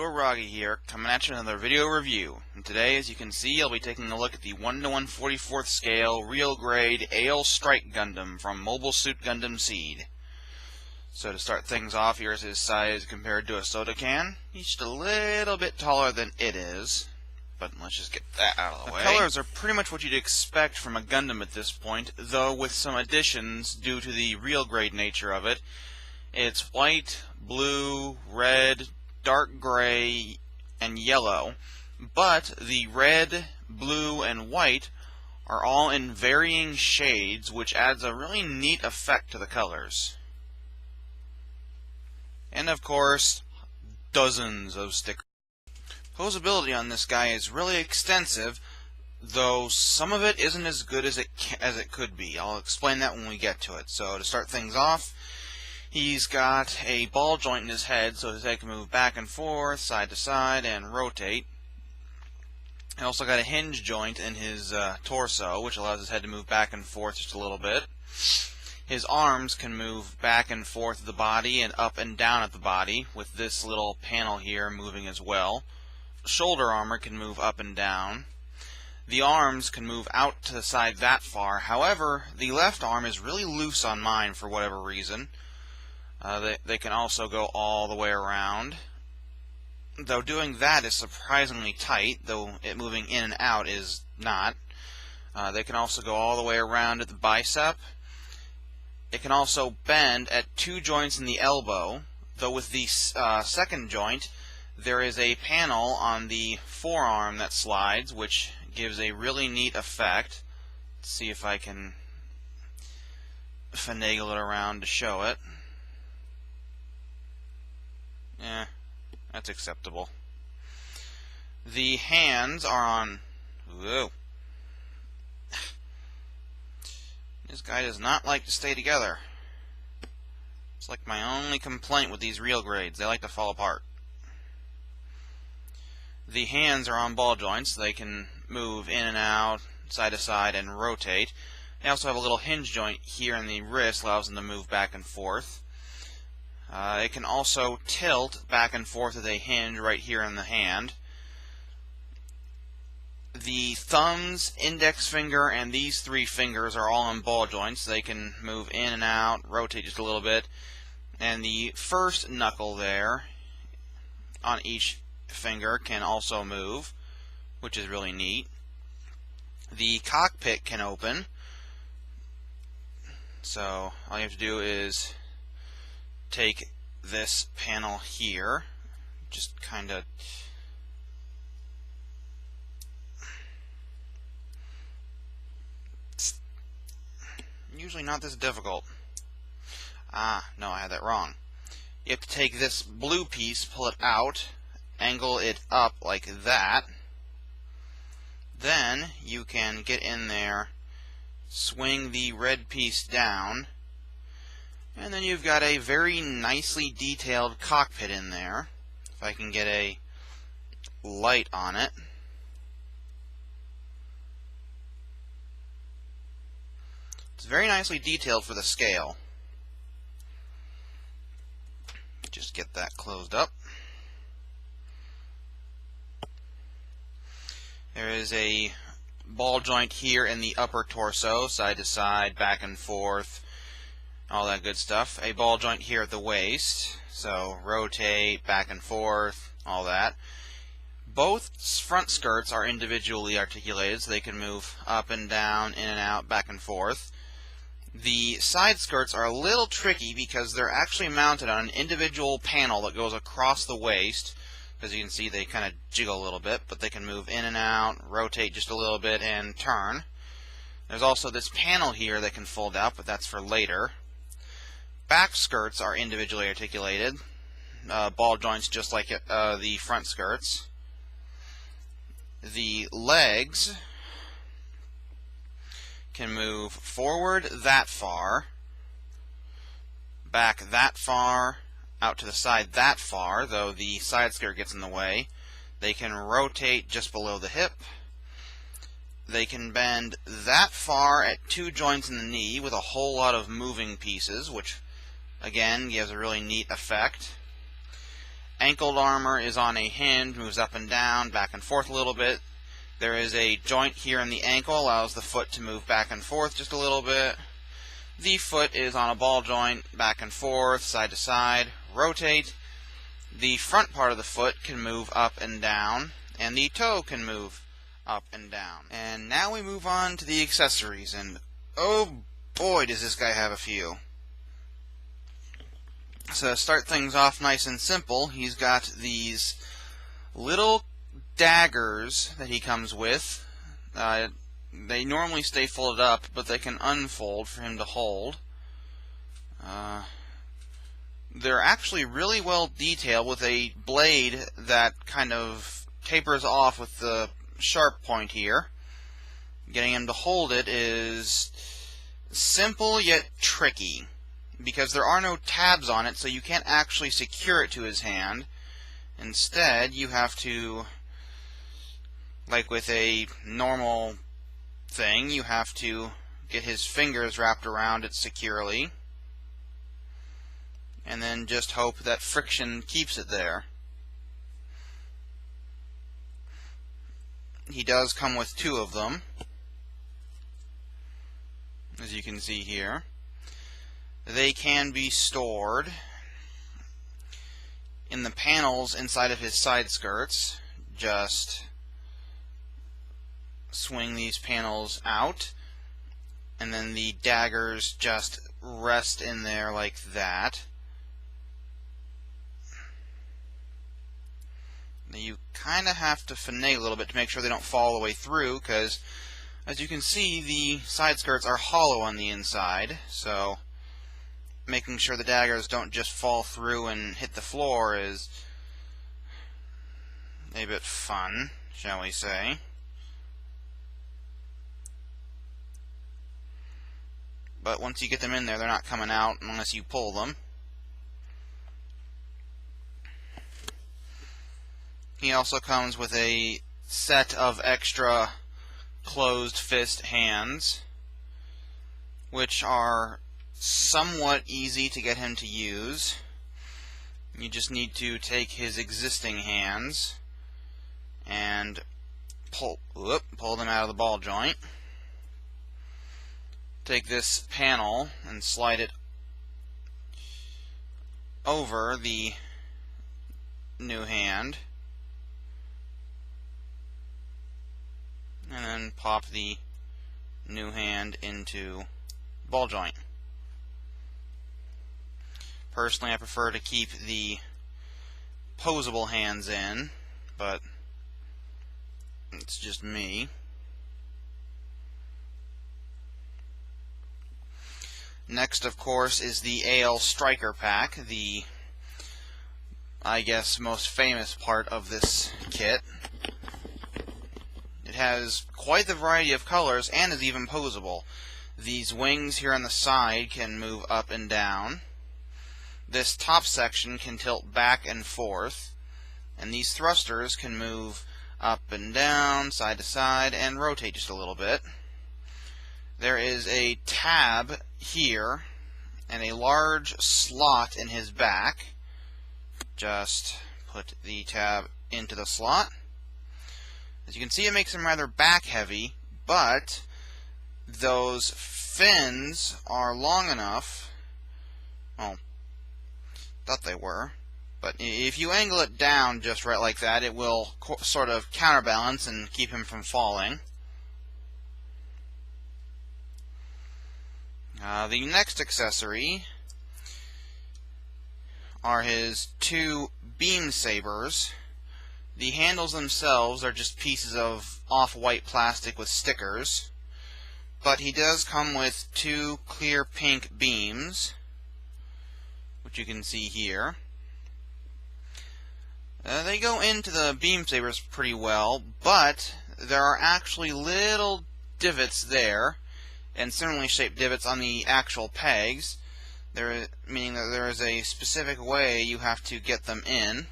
Ragi here, coming at you with another video review. And today, as you can see, I'll be taking a look at the 1:144th scale Real Grade Strike Gundam from Mobile Suit Gundam Seed. So to start things off, here's his size compared to a soda can. He's just a little bit taller than it is, but let's just get that out of the way. The colors are pretty much what you'd expect from a Gundam at this point, though with some additions due to the real grade nature of it. It's white, blue, red, dark gray, and yellow, but the red, blue, and white are all in varying shades, which adds a really neat effect to the colors. And of course, dozens of stickers. Posability on this guy is really extensive, though some of it isn't as good as it could be. I'll explain that when we get to it. So to start things off, he's got a ball joint in his head, so his head can move back and forth, side to side, and rotate. He also got a hinge joint in his torso, which allows his head to move back and forth just a little bit. His arms can move back and forth of the body and up and down at the body, with this little panel here moving as well. Shoulder armor can move up and down. The arms can move out to the side that far. However, the left arm is really loose on mine for whatever reason. They can also go all the way around, though doing that is surprisingly tight, though it moving in and out is not. They can also go all the way around at the bicep. It can also bend at two joints in the elbow, though with the second joint there is a panel on the forearm that slides, which gives a really neat effect. Let's see if I can finagle it around to show it. Yeah, that's acceptable. The hands are on... Whoa. This guy does not like to stay together. It's like my only complaint with these real grades. They like to fall apart. The hands are on ball joints. They can move in and out, side to side, and rotate. They also have a little hinge joint here in the wrist, allows them to move back and forth. It can also tilt back and forth with a hinge right here in the hand. The thumbs, index finger, and these three fingers are all on ball joints. They can move in and out, rotate just a little bit. And the first knuckle there on each finger can also move, which is really neat. The cockpit can open. So all you have to do is take this panel here, just kind of usually not this difficult. No, I had that wrong. You have to take this blue piece, pull it out, angle it up like that. Then you can get in there, swing the red piece down, and then you've got a very nicely detailed cockpit in there. If I can get a light on it. It's very nicely detailed for the scale. Just get that closed up. There is a ball joint here in the upper torso, side to side, back and forth, all that good stuff. A ball joint here at the waist, so rotate, back and forth, all that. Both front skirts are individually articulated, so they can move up and down, in and out, back and forth. The side skirts are a little tricky because they're actually mounted on an individual panel that goes across the waist. As you can see, they kind of jiggle a little bit, but they can move in and out, rotate just a little bit, and turn. There's also this panel here that can fold out, but that's for later. Back skirts are individually articulated, ball joints just like the front skirts. The legs can move forward that far, back that far, out to the side that far, though the side skirt gets in the way. They can rotate just below the hip. They can bend that far at two joints in the knee with a whole lot of moving pieces, which again gives a really neat effect. Ankled armor is on a hinge, moves up and down, back and forth a little bit. There is a joint here in the ankle, allows the foot to move back and forth just a little bit. The foot is on a ball joint, back and forth, side to side, rotate. The front part of the foot can move up and down, and the toe can move up and down. And now we move on to the accessories, and oh boy does this guy have a few. So to start things off nice and simple, he's got these little daggers that he comes with. They normally stay folded up, but they can unfold for him to hold. They're actually really well detailed with a blade that kind of tapers off with the sharp point here. Getting him to hold it is simple yet tricky, because there are no tabs on it, so you can't actually secure it to his hand. Instead, you have to, like with a normal thing, you have to get his fingers wrapped around it securely, and then just hope that friction keeps it there. He does come with two of them, as you can see here. They can be stored in the panels inside of his side skirts. Just swing these panels out, and then the daggers just rest in there like that. Now you kind of have to finagle a little bit to make sure they don't fall all the way through, because as you can see, the side skirts are hollow on the inside, so making sure the daggers don't just fall through and hit the floor is a bit fun, shall we say. But once you get them in there, they're not coming out unless you pull them. He also comes with a set of extra closed fist hands, which are somewhat easy to get him to use. You just need to take his existing hands and pull them out of the ball joint. Take this panel and slide it over the new hand, and then pop the new hand into ball joint. Personally, I prefer to keep the posable hands in, but it's just me. Next, of course, is the AL Striker Pack, the, I guess, most famous part of this kit. It has quite the variety of colors and is even posable. These wings here on the side can move up and down. This top section can tilt back and forth, and these thrusters can move up and down, side to side, and rotate just a little bit. There is a tab here and a large slot in his back. Just put the tab into the slot. As you can see, it makes him rather back heavy, but those fins are long enough. Well, thought they were, but if you angle it down just right like that, it will sort of counterbalance and keep him from falling. The next accessory are his two beam sabers. The handles themselves are just pieces of off-white plastic with stickers, but he does come with two clear pink beams, which you can see here. They go into the beam sabers pretty well, but there are actually little divots there, and similarly shaped divots on the actual pegs, meaning that there is a specific way you have to get them in.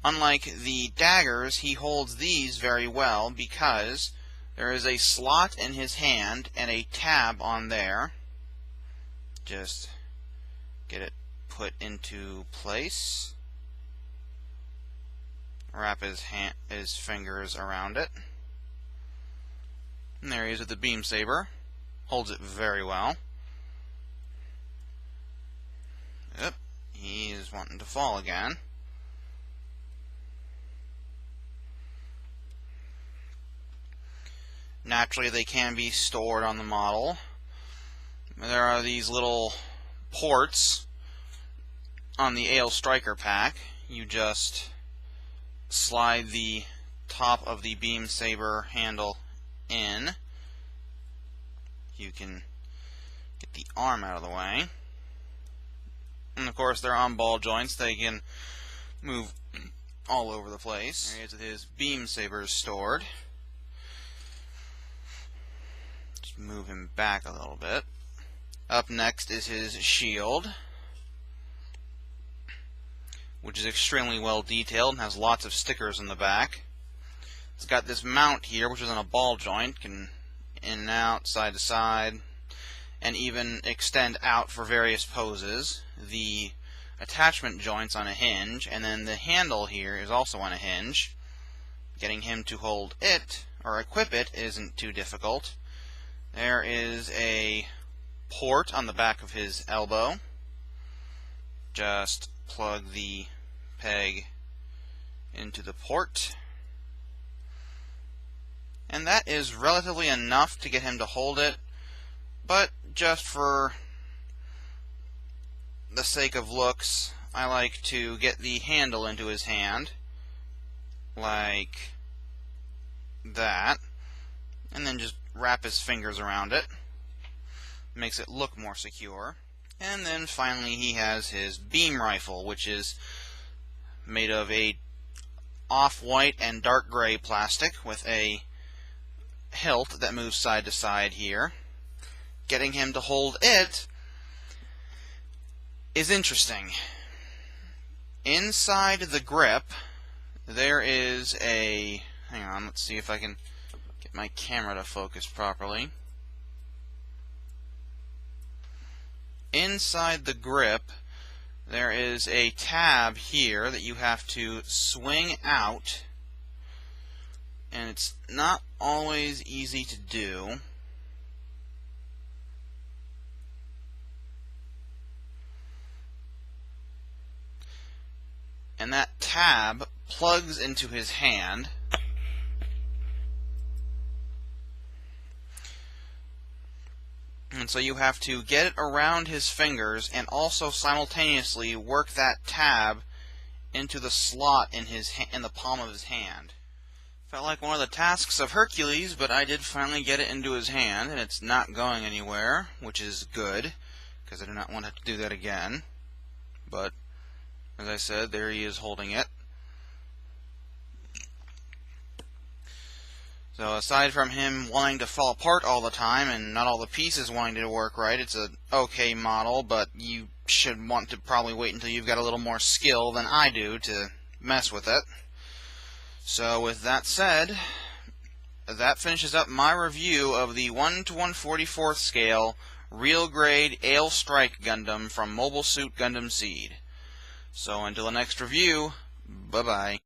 Unlike the daggers, he holds these very well because there is a slot in his hand and a tab on there. Just get it put into place. Wrap his fingers around it. And there he is with the beam saber. Holds it very well. Yep, he is wanting to fall again. Naturally, they can be stored on the model. There are these little ports on the Ale Striker pack. You just slide the top of the beam saber handle in. You can get the arm out of the way. And of course, they're on ball joints. They can move all over the place. There he is with his beam sabers stored. Just move him back a little bit. Up next is his shield, which is extremely well detailed and has lots of stickers in the back. It's got this mount here, which is on a ball joint, can in and out, side to side, and even extend out for various poses. The attachment joint's on a hinge, and then the handle here is also on a hinge. Getting him to hold it, or equip it, isn't too difficult. There is a port on the back of his elbow. Just plug the peg into the port. And that is relatively enough to get him to hold it, but just for the sake of looks, I like to get the handle into his hand, like that, and then just wrap his fingers around it. Makes it look more secure. And then finally he has his beam rifle, which is made of a off-white and dark gray plastic with a hilt that moves side to side here. Getting him to hold it is interesting. Inside the grip there is a... hang on, let's see if I can get my camera to focus properly. Inside the grip there is a tab here that you have to swing out, and it's not always easy to do. And that tab plugs into his hand. And so you have to get it around his fingers and also simultaneously work that tab into the slot in the palm of his hand. Felt like one of the tasks of Hercules, but I did finally get it into his hand, and it's not going anywhere, which is good, because I do not want to have to do that again. But, as I said, there he is holding it. So aside from him wanting to fall apart all the time and not all the pieces wanting to work right, it's an okay model, but you should want to probably wait until you've got a little more skill than I do to mess with it. So with that said, that finishes up my review of the 1 to 1/44 scale Real Grade Ale Strike Gundam from Mobile Suit Gundam Seed. So until the next review, bye-bye.